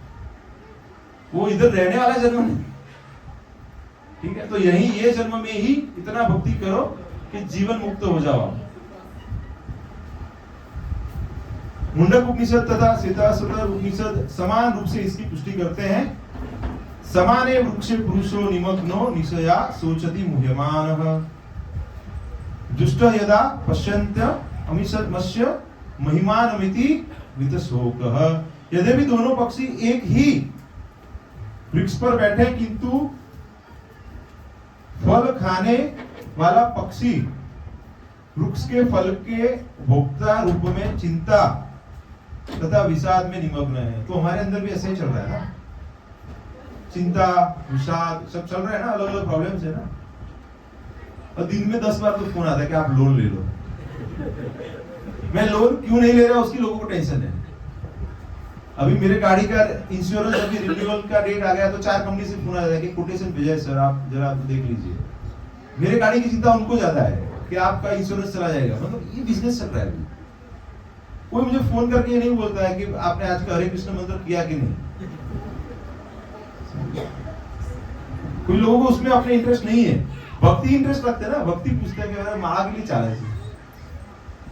वो इधर रहने वाला जन्म नहीं, ठीक है? तो यही ये जन्म में ही इतना भक्ति करो कि जीवन मुक्त हो जाओ। मुंडक उपनिषद तथा श्वेताश्वतर उपनिषद समान रूप से इसकी पुष्टि करते हैं। समाने वृक्षे पुरुषो निमग्नो निशया सोचति मुह्यमानः दुष्ट यदा पश्यन्त अमिषद्मस्य महिमानमिति वितशोकः। यद्यपि दोनों पक्षी एक ही वृक्ष पर बैठे किंतु फल खाने वाला पक्षी वृक्ष के फल के भोक्ता रूप में चिंता तथा विषाद में निमग्न है। तो हमारे अंदर भी ऐसा ही चल रहा है ना, चिंता विषाद सब चल रहा है ना, अलग अलग प्रॉब्लम्स है ना। और दिन में 10 बार तो फोन आता है कि आप लोन ले लो। मैं लोन क्यों नहीं ले रहा उसकी लोगों को टेंशन है। अभी मेरे गाड़ी का इंश्योरेंस अभी रिन्यूअल का डेट आ गया तो 4 कंपनी से फोन आ जाएगा कि कोटेशन भेजा है सर, आप जरा देख लीजिए। मेरे गाड़ी की चिंता उनको ज्यादा है कि आपका इंश्योरेंस चला जाएगा। मतलब ये बिजनेस चल रहा है अभी। कोई मुझे फोन करके ये नहीं बोलता है कि आपने आज का हरे कृष्ण मंत्र किया कि नहीं। कोई लोगों को उसमें अपने इंटरेस्ट नहीं है, भक्ति इंटरेस्ट रखते हैं ना, भक्ति पूछते हैं कि मेरा माला के लिए चाला है।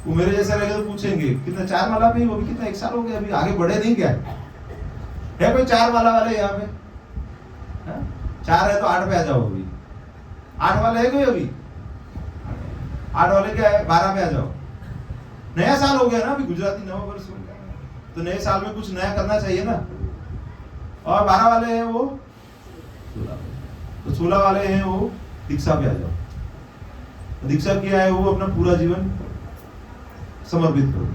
वो मेरे जैसा रहेगा तो पूछेंगे कितना 4 माला पे, वो भी कितना 1 साल हो गया, अभी आगे बढ़े नहीं क्या है कोई 4 माला वाले यहाँ पे? 4 है तो 8 पे आ जाओ। अभी 8 वाले है कोई? अभी 8 वाले क्या है, 12 पे आ जाओ। नया साल हो गया ना, अभी गुजराती नवा वर्ष हो गया, तो नए साल में कुछ नया करना चाहिए ना। और 12 वाले हैं वो 16, तो 16 वाले हैं वो दीक्षा पे आ जाओ। दीक्षा किया है वो अपना पूरा जीवन समर्पित करो।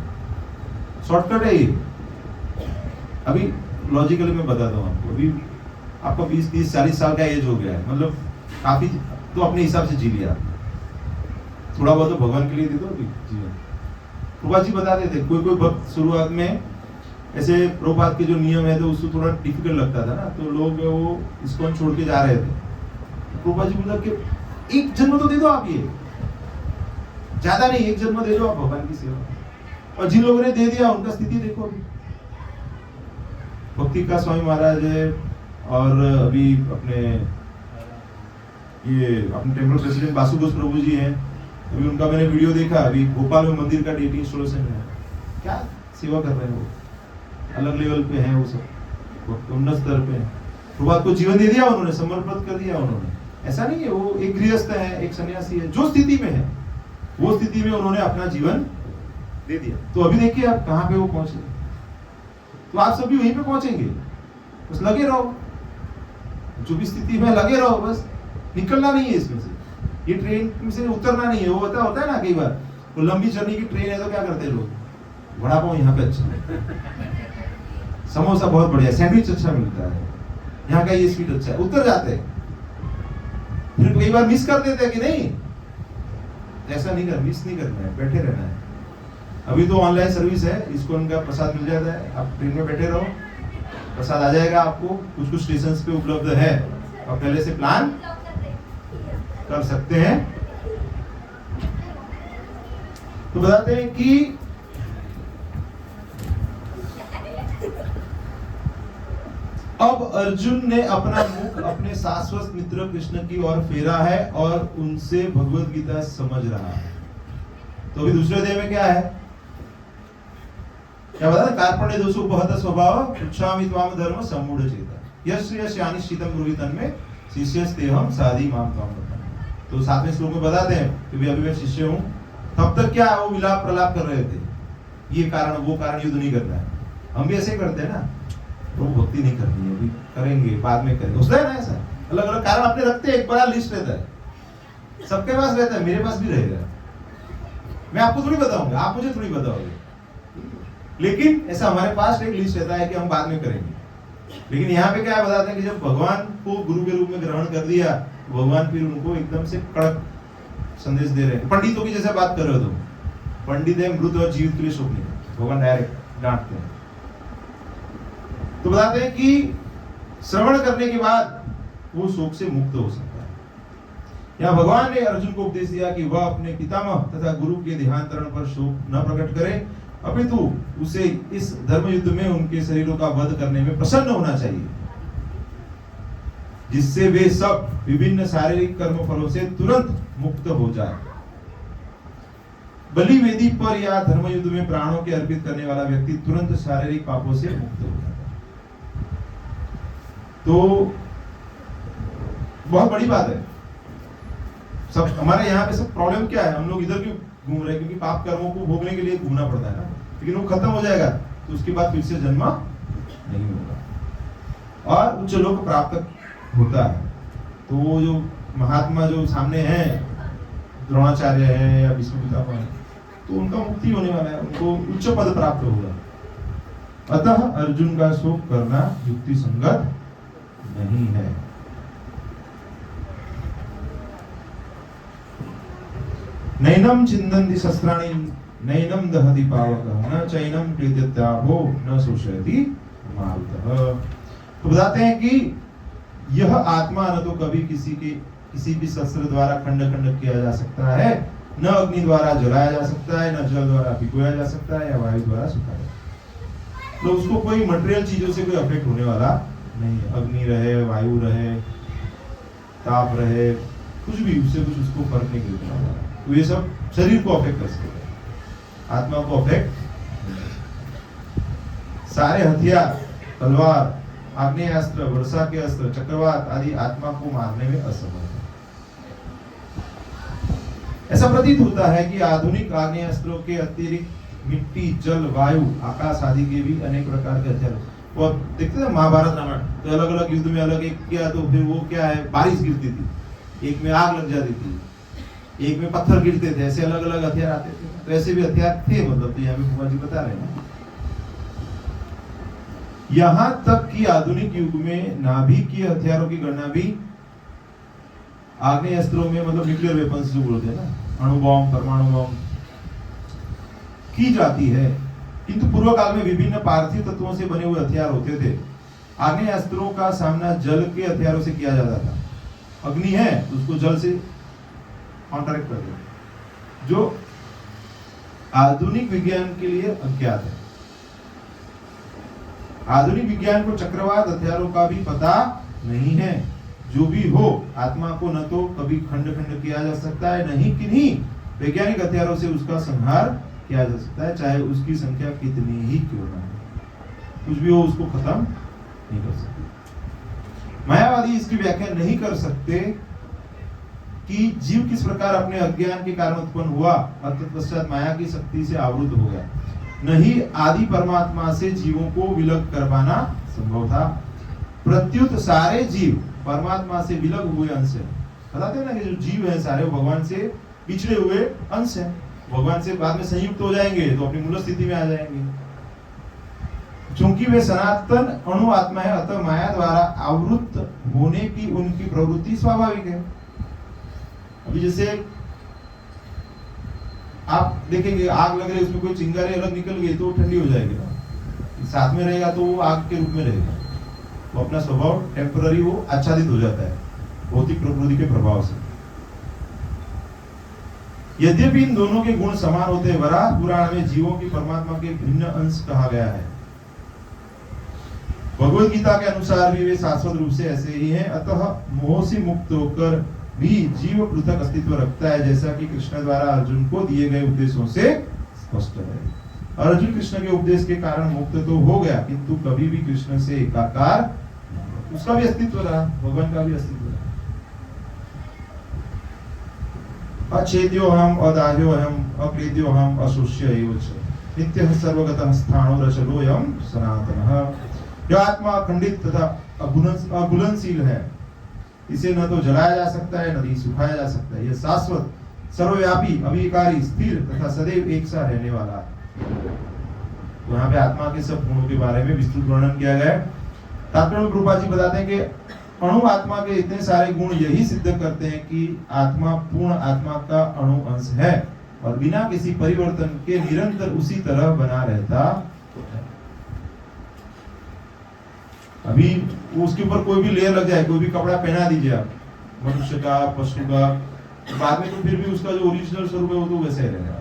शॉर्टकट है ये। अभी लॉजिकली मैं बताता हूँ आपको। अभी आपका 20, 30, 40 साल का एज हो गया है, मतलब काफी तो अपने हिसाब से जी लिया। थोड़ा बहुत तो भगवान के लिए दे दो जीवन। प्रभुपाद जी बताते थे कोई भक्त शुरुआत में ऐसे प्रभुपाद के जो नियम है तो उसको थोड़ा डिफिकल्ट लगता था ना, तो लोग वो इस्कॉन छोड़ के जा रहे थे। प्रभुपाद जी बोला कि 1 जन्म तो दे दो आप, ये ज्यादा नहीं, 1 जन्म दे दो आप भगवान की सेवा। और जिन लोगों ने दे दिया उनका स्थिति देखो अभी। भक्ति का स्वामी महाराज है, और अभी अपने टेम्पल प्रेसिडेंट बासु घोष प्रभु जी हैं। अभी उनका मैंने वीडियो देखा, अभी भोपाल में मंदिर का डेटी इंस्टॉलेशन है। क्या सेवा कर रहे हैं वो, अलग लेवल पे हैं वो सब, उन्नत स्तर पे हैं। प्रभुपाद को जीवन दे दिया उन्होंने, समर्पित कर दिया उन्होंने। ऐसा नहीं है वो एक गृहस्थ है, एक सन्यासी है, जो स्थिति में है वो स्थिति में उन्होंने अपना जीवन दे दिया। तो अभी देखिए आप कहाँ पे वो पहुंचे, तो आप सभी वहीं पे पहुंचेंगे। बस लगे रहो, जो भी स्थिति में लगे रहो, बस निकलना नहीं है इसमें से। ये ट्रेन से उतरना नहीं है। वो होता है ना कई बार, वो लंबी जर्नी की ट्रेन है तो क्या करते हैं लोग, वड़ा पाव यहाँ पे अच्छा है, समोसा बहुत बढ़िया, सैंडविच अच्छा मिलता है, यहाँ का ये स्वीट अच्छा है, उतर जाते हैं। फिर कई बार मिस कर देते हैं कि नहीं, ऐसा नहीं कर, मिस नहीं करना है, बैठे रहना है। अभी तो ऑनलाइन सर्विस है, इसको उनका प्रसाद मिल जाता है, आप ट्रेन में बैठे रहो, प्रसाद आ जाएगा आपको। कुछ स्टेशन पे उपलब्ध है, और पहले से प्लान कर सकते हैं। तो बताते हैं कि अब अर्जुन ने अपना मुख अपने शाश्वत मित्र कृष्ण की ओर फेरा है और उनसे भगवत गीता समझ रहा है। तो अभी दूसरे अध्याय में क्या है, क्या बता, कार्पण्य दोषो उपहत स्वभाव पृच्छामि त्वाम धर्म सम्मूढ़ चेता यश यश यानि शीतम ब्रूहितन में शिष्यस्तेहम साधि माम त्वाम। तो 7वें श्लोक में बताते हैं कि अभी मैं शिष्य हूं। तब तक क्या वो विलाप प्रलाप कर रहे थे, ये कारण वो कारण, युद्ध नहीं करना है। हम भी ऐसे करते हैं ना, तो भक्ति नहीं करनी है, अभी करेंगे, बाद में करेंगे, उसका है ना ऐसा अलग अलग कारण अपने रखते हैं। एक बड़ा लिस्ट रहता है, सबके पास रहता है, मेरे पास भी रहेगा। मैं आपको थोड़ी बताऊंगा, आप मुझे थोड़ी बताओगे, लेकिन ऐसा हमारे पास एक लिस्ट रहता है कि हम बाद में करेंगे। लेकिन यहाँ पे क्या बताते हैं कि जब भगवान को गुरु के रूप में ग्रहण कर दिया, भगवान फिर उनको एकदम से कड़क संदेश दे रहे हैं। पंडितों की जैसे बात कर रहे हो तुम, पंडित है मृत और जीवित के लिए शोक नहीं, भगवान डायरेक्ट डांटते हैं। तो बताते हैं कि श्रवण करने के बाद वो शोक से मुक्त हो सकता है। यहाँ भगवान ने अर्जुन को उपदेश दिया कि वह अपने पितामह तथा गुरु के देहांतरण पर शोक न प्रकट करे, अपितु उसे इस धर्म युद्ध में उनके शरीरों का वध करने में प्रसन्न होना चाहिए, जिससे वे सब विभिन्न शारीरिक कर्म फलों से तुरंत मुक्त हो जाए। बलि वेदी पर या धर्म युद्ध में प्राणों के अर्पित करने वाला व्यक्ति तुरंत शारीरिक पापों से मुक्त हो जाता है। तो बहुत बड़ी बात है। सब हमारे यहाँ पे सब प्रॉब्लम क्या है, हम लोग इधर क्यों घूम रहे हैं, क्योंकि पाप कर्मों को भोगने के लिए घूमना पड़ता है ना। लेकिन वो खत्म हो जाएगा तो उसके बाद फिर से जन्म नहीं होगा और उच्च लोक प्राप्त होता है। तो वो जो महात्मा जो सामने हैं, द्रोणाचार्य है या विष्णु पितामह है, तो उनका मुक्ति होने वाला है, उनको उच्च पद प्राप्त होगा। अतः अर्जुन का शोक करना युक्ति संगत नहीं है। नैनम चिंदन्ति शस्त्राणि नैनम दहति पावकः न चैनम क्रीडत्याभो न शोषयति मारुतः। तो बताते हैं कि यह आत्मा न तो कभी किसी भी शस्त्र द्वारा खंड खंड किया जा सकता है, न अग्नि द्वारा जलाया जा सकता है, न जल द्वारा भिगोया जा सकता है, या वायु द्वारा सुखाया जा सकता है। तो उसको कोई मटेरियल चीजों से कोई अफेक्ट होने वाला नहीं है। अग्नि रहे, वायु रहे, ताप रहे, कुछ भी उससे कुछ उसको फर्क नहीं पड़ने वाला। तो ये सब शरीर को अफेक्ट कर सकते हैं, आत्मा को अफेक्ट। सारे हथियार, तलवार, आग्नेयास्त्र, वर्षा के अस्त्र, चक्रवात आदि आत्मा को मारने में असमर्थ है। ऐसा प्रतीत होता है कि आधुनिक आग्नेयास्त्रों के अतिरिक्त मिट्टी, जल, वायु, आकाश आदि के भी अनेक प्रकार के हथियार। वो देखते थे महाभारत रामायण, तो अलग अलग युद्ध में अलग एक किया, तो फिर वो क्या है, बारिश गिरती थी, एक में आग लग जाती थी, एक में पत्थर गिरते थे, ऐसे अलग अलग हथियार आते थे। तो ऐसे भी हथियार थे, मतलब तो यहाँ पे भगवान जी बता रहे हैं। यहां तक कि आधुनिक युग में नाभिकीय हथियारों की गणना भी आग्नेयास्त्रों में, मतलब न्यूक्लियर वेपन्स जो बोलते हैं ना, अणु बॉम्ब, परमाणु बॉम्ब, की जाती है। किंतु पूर्व काल में विभिन्न पार्थिव तत्वों से बने हुए हथियार होते थे। आग्नेयास्त्रों का सामना जल के हथियारों से किया जाता था। अग्नि है तो उसको जल से कॉन्ट्रैक्ट कर दो, जो आधुनिक विज्ञान के लिए अज्ञात है। आधुनिक विज्ञान को चक्रवात हथियारों का भी पता नहीं है। जो भी हो, आत्मा को न तो कभी खंड खंड किया जा सकता है, न ही किन्हीं वैज्ञानिक हथियारों से उसका संहार किया जा सकता है, चाहे उसकी संख्या कितनी ही क्यों न हो। कुछ भी हो, उसको खत्म नहीं कर सकते। मायावादी इसकी व्याख्या नहीं कर सकते कि जीव किस प्रकार अपने अज्ञान के कारण उत्पन्न हुआ और तत्पश्चात माया की शक्ति से आवृत हो गया। नहीं आदि परमात्मा से जीवों को विलग कर पाना संभव था। प्रत्युत सारे जीव परमात्मा से विलग हुए अंश है। बताते हैं ना कि जो जीव है सारे भगवान से पिछड़े हुए अंश है। भगवान से बाद में संयुक्त हो जाएंगे तो अपनी मूल स्थिति में आ जाएंगे। चूंकि वे सनातन अणु आत्मा है, अतः माया द्वारा आवृत होने की उनकी प्रवृत्ति स्वाभाविक है। अभी जैसे आप देखेंगे आग लग रही है, उसमें कोई चिंगारी अलग निकल गई तो ठंडी हो जाएगी ना, साथ में रहेगा तो वो आग के रूप में रहेगा। वो अपना स्वभाव टेम्पररी वो आच्छादित हो जाता है भौतिक प्रकृति के प्रभाव से। यद्यपि इन दोनों के गुण समान होते हैं, वराह पुराण में जीवों की परमात्मा के भिन्न अंश कहा गया है। भगवद गीता के अनुसार भी वे शाश्वत रूप से ऐसे ही हैं। अतः मोह से मुक्त होकर भी जीव पृथक अस्तित्व रखता है, जैसा कि कृष्ण द्वारा अर्जुन को दिए गए उपदेशों से स्पष्ट है। अर्जुन कृष्ण के उपदेश के कारण मुक्त तो हो गया, किंतु कभी भी कृष्ण से एकाकार, उसका भी अस्तित्व रहा, भगवान का भी अस्तित्व रहा। अच्छेद्यो हम, अदाह्यो हम, अक्लेद्यो हम, अशोष्य एव च, नित्यः सर्वगतः स्थाणो रचलोऽयं सनातनः। यह आत्मा अखंडित तथा अघुलनशील है। इसे न तो जलाया जा सकता है, न ही सुखाया जा सकता है। यह शाश्वत, सर्वव्यापी, अविकारी, स्थिर तथा सदैव एक सा रहने वाला है। तो यहाँ पे आत्मा के सब गुणों के बारे में विस्तृत वर्णन किया गया है। तात्पर्य में प्रभुपाद जी बताते हैं कि अणु आत्मा के इतने सारे गुण यही सिद्ध करते हैं कि आत्मा पूर्ण आत्मा का अणु अंश है और बिना किसी परिवर्तन के निरंतर उसी तरह बना रहता है। अभी उसके ऊपर कोई भी लेयर लग जाए, कोई भी कपड़ा पहना दीजिए आप, मनुष्य का, पशु का, बाद में तो फिर भी उसका जो ओरिजिनल स्वरूप है वो तो वैसे ही रहेगा।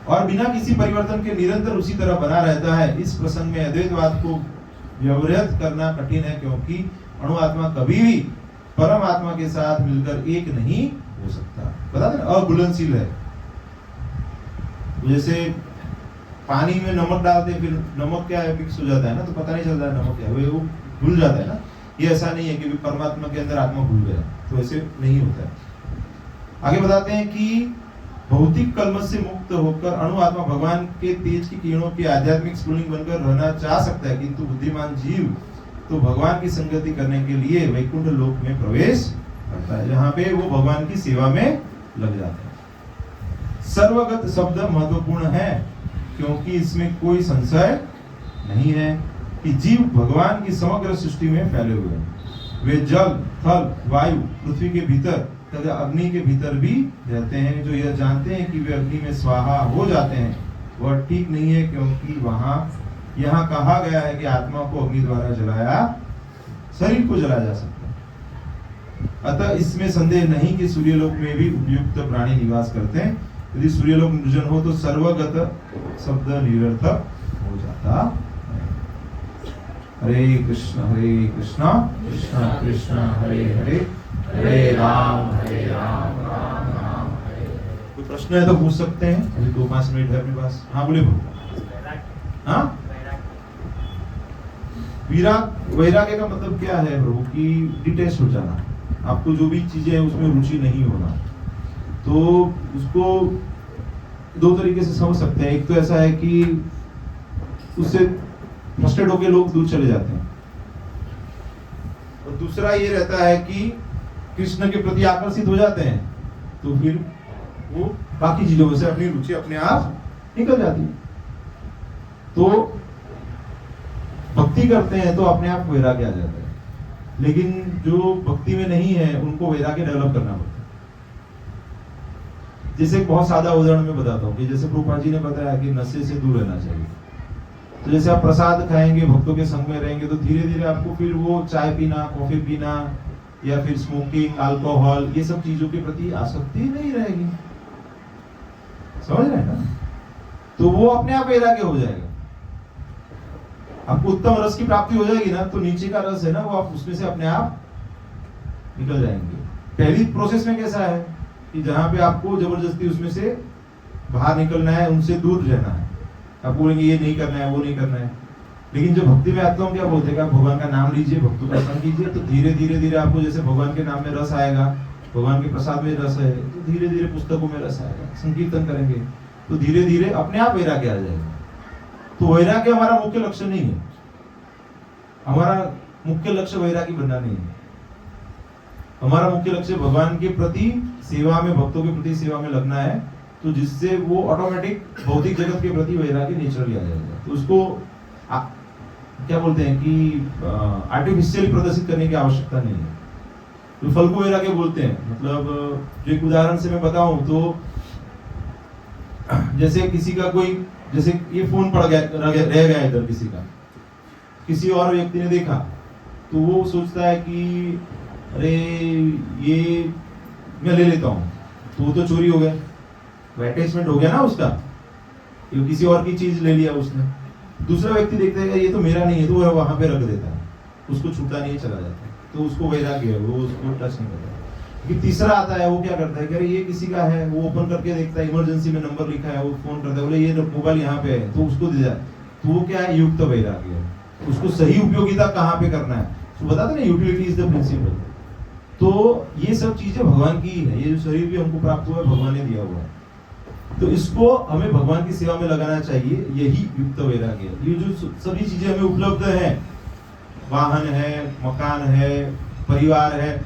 और बिना किसी परिवर्तन के निरंतर उसी तरह बना रहता है। इस प्रसंग में अद्वैतवाद को व्यवहित करना कठिन है, क्योंकि अणु आत्मा कभी भी परम आत्मा के साथ मिलकर एक नहीं हो सकता। बताते हैं अघुलनशील है। जैसे पानी में नमक डालते हैं, फिर नमक क्या है, मिक्स हो जाता है ना, तो पता नहीं चलता है नमक क्या है, वो घुल जाता है ना। ये ऐसा नहीं है कि परमात्मा के अंदर आत्मा घुल गया, तो ऐसे नहीं होता है। आगे बताते हैं कि भौतिक कलमश से मुक्त होकर अणु आत्मा भगवान के तेज की किरणों की आध्यात्मिक स्फुलिंग बनकर रहना चाह सकता है, किंतु बुद्धिमान जीव तो भगवान की संगति करने के लिए वैकुंठ लोक में प्रवेश करता है, जहाँ पे वो भगवान की सेवा में लग जाता है। सर्वगत शब्द महत्वपूर्ण है, क्योंकि इसमें कोई संशय नहीं है कि जीव भगवान की समग्र सृष्टि में फैले हुए हैं। वे जल, थल, वायु, पृथ्वी के भीतर तथा अग्नि के भीतर भी रहते हैं। जो यह जानते हैं कि वे अग्नि में स्वाहा हो जाते हैं, वह ठीक नहीं है, क्योंकि वहां यहाँ कहा गया है कि आत्मा को अग्नि द्वारा जलाया, शरीर को जलाया जा सकता है। अतः इसमें संदेह नहीं कि सूर्यलोक में भी उपयुक्त प्राणी निवास करते हैं। यदि सूर्यलोक निर्जन हो तो सर्वगत शब्द निरर्थक हो जाता है। हरे कृष्ण कृष्ण कृष्ण हरे हरे, हरे राम राम राम हरे। कोई प्रश्न है तो पूछ सकते हैं, अभी 2-5 मिनट है अपने पास। हाँ बोले प्रभु। हाँ, वैराग्य का मतलब क्या है प्रभु? कि डिटेच हो जाना, आपको जो भी चीजें है उसमें रुचि नहीं होना। तो उसको 2 तरीके से समझ सकते हैं। एक तो ऐसा है कि उससे फ्रस्ट्रेट होकर लोग दूर चले जाते हैं, और दूसरा ये रहता है कि कृष्ण के प्रति आकर्षित हो जाते हैं, तो फिर वो बाकी चीजों में से अपनी रुचि अपने आप निकल जाती है। तो भक्ति करते हैं तो अपने आप वैराग्य आ जाता है, लेकिन जो भक्ति में नहीं है उनको वैराग्य डेवलप करना पड़ता है। जैसे एक बहुत सादा उदाहरण मैं बताता हूँ कि जैसे प्रभुपाद जी ने बताया कि नशे से दूर रहना चाहिए। तो जैसे आप प्रसाद खाएंगे, भक्तों के संग में रहेंगे, तो धीरे धीरे आपको फिर वो चाय पीना, कॉफी पीना या फिर स्मोकिंग, अल्कोहल, ये सब चीजों के प्रति आसक्ति नहीं रहेगी। समझ रहे हैं ना? तो वो अपने आप वैराग्य हो जाएगा। आपको उत्तम रस की प्राप्ति हो जाएगी ना, तो नीचे का रस है ना, वो आप उसमें से अपने आप निकल जाएंगे। पहली प्रोसेस में कैसा है कि जहां पे आपको जबरदस्ती उसमें से बाहर निकलना है, उनसे दूर रहना है, आप बोलेंगे ये नहीं करना है, वो नहीं करना है। लेकिन जो भक्ति में आते हैं क्या बोलते हैं, भगवान का नाम लीजिए, भक्तों का संग कीजिए, तो धीरे धीरे धीरे आपको जैसे भगवान के नाम में रस आएगा, भगवान के प्रसाद में रस है, तो धीरे धीरे पुस्तकों में रस आएगा, संकीर्तन करेंगे तो धीरे धीरे अपने आप वैराग्य आ जाएगा। तो वैराग्य हमारा मुख्य लक्ष्य नहीं है। हमारा मुख्य लक्ष्य वैरागी बनना नहीं है। हमारा मुख्य लक्ष्य भगवान के प्रति सेवा में, भक्तों के प्रति सेवा में लगना है, तो जिससे वो ऑटोमेटिक भौतिक जगत के प्रति वैरागी नेचुरली आ जाएगा। तो उसको क्या बोलते हैं कि आर्टिफिशियली प्रदर्शित करने की आवश्यकता नहीं है। तो फल को वैराग्य बोलते हैं। मतलब जो एक उदाहरण से मैं बताऊं तो जैसे किसी का कोई, जैसे ये फोन पड़ गया, रह गया इधर किसी का, किसी और व्यक्ति ने देखा, तो वो सोचता है कि अरे ये मैं ले लेता हूँ, तो वो तो चोरी हो गया, अटैचमेंट हो गया ना उसका, ये किसी और की चीज ले लिया उसने। दूसरा व्यक्ति देखता है ये तो मेरा नहीं है, तो वो वहां पे रख देता है, उसको छूटा नहीं, चला जाता है, तो उसको वैराग्य है, वो उसको टच नहीं करता। कि तीसरा आता है, वो क्या करता है कि अरे ये किसी का है, वो ओपन करके देखता है, इमरजेंसी में नंबर लिखा है, वो फोन करता है, बोले ये मोबाइल यहाँ पे है, तो उसको दे जाए, तो वो क्या है, युक्त वैराग्य है। उसको सही उपयोगिता कहाँ पे करना है, तो बताते ना, यूटिलिटी इज द प्रिंसिपल। तो ये सब चीजें भगवान की ही है। ये जो शरीर भी हमको प्राप्त हुआ है, भगवान ने दिया हुआ है, तो इसको हमें भगवान की सेवा में लगाना चाहिए। यही युक्त वैराग्य है। ये जो सभी चीजें हमें उपलब्ध है, वाहन है, मकान है, परिवार है,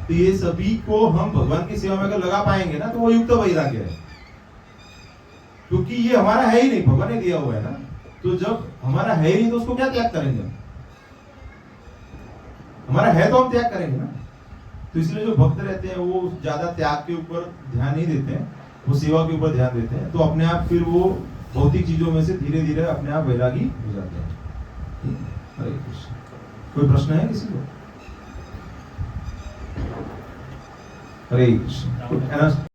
तो ये सभी को हम भगवान की सेवा में अगर लगा पाएंगे ना, तो वो युक्त वैराग्य है। क्योंकि ये हमारा है ही नहीं, भगवान ने दिया हुआ है ना। तो जब हमारा है ही नहीं, तो उसको क्या त्याग करेंगे? हमारा है तो हम त्याग करेंगे ना। तो इसलिए जो भक्त रहते हैं वो ज्यादा त्याग के ऊपर ध्यान नहीं देते हैं, वो सेवा के ऊपर ध्यान देते हैं। तो अपने आप फिर वो भौतिक चीजों में से धीरे धीरे अपने आप वैरागी हो जाते हैं। हरे कृष्ण। कोई प्रश्न है किसी को? हरे कृष्ण।